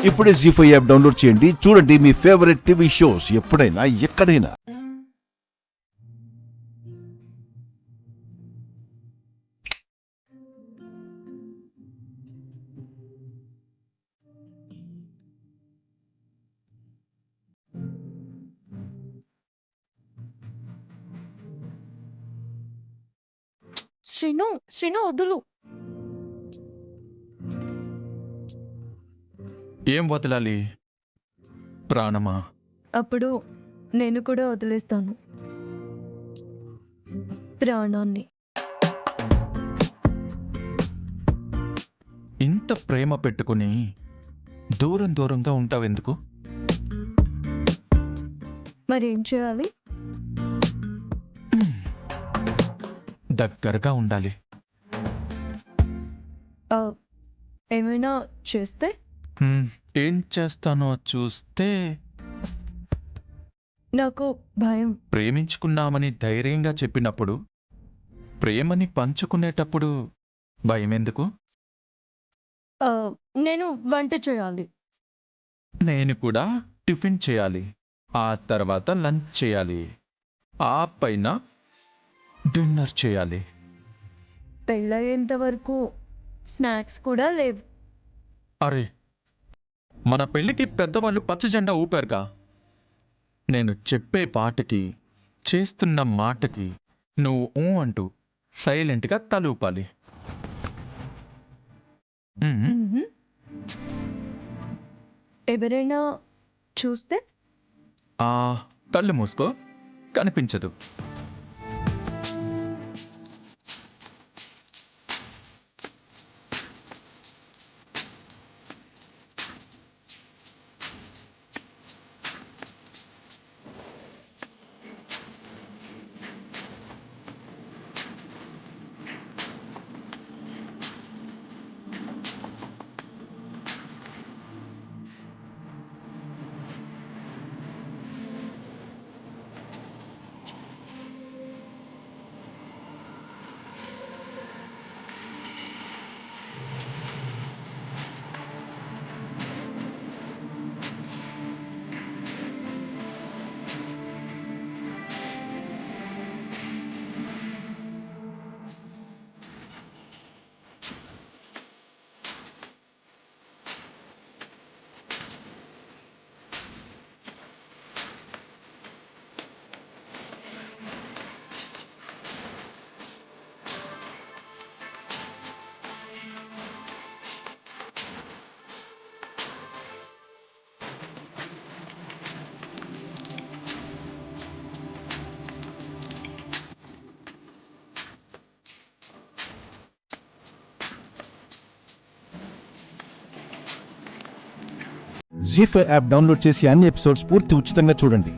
ఇప్పుడే జీ5 app download చేయండి. చూడండి మీ ఫేవరెట్ టీవీ షోస్ ఎప్పుడైనా ఎక్కడైనా. శ్రీను వదులు. ఏం వదలాలి? ప్రాణమా? అప్పుడు నేను కూడా వదిలేస్తాను ప్రాణాన్ని. ఇంత ప్రేమ పెట్టుకుని దూరంగా ఉంటావెందుకు? మరేం చేయాలి? దగ్గరగా ఉండాలి. ఆ, ఏమైనా చేస్తే? ఏం చేస్తానో చూస్తే. నాకు భయం. ప్రేమించుకున్నామని ధైర్యంగా చెప్పినప్పుడు, ప్రేమని పంచుకునేటప్పుడు భయమెందుకు? ఆ, నేను వంట చేయాలి. నేను కూడా టిఫిన్ చేయాలి, ఆ తర్వాత లంచ్ చేయాలి, ఆ పైన డిన్నర్ చేయాలి. పెళ్ళయ్యేంత వరకు స్నాక్స్ కూడా లేవు. అరే, మన పెళ్ళికి పెద్దవాళ్ళు పచ్చ జెండా ఊపారుగా. నేను చెప్పే పాటకి, చేస్తున్న మాటకి నువ్వు ఊ అంటూ సైలెంట్గా తలూపాలి. మ్మ్. ఎవరైనా చూస్తే? ఆ కళ్ళు మూసుకో, కనిపించదు. జీ5 యాప్ డౌన్లోడ్ చేసి అన్ని ఎపిసోడ్స్ పూర్తి ఉచితంగా చూడండి.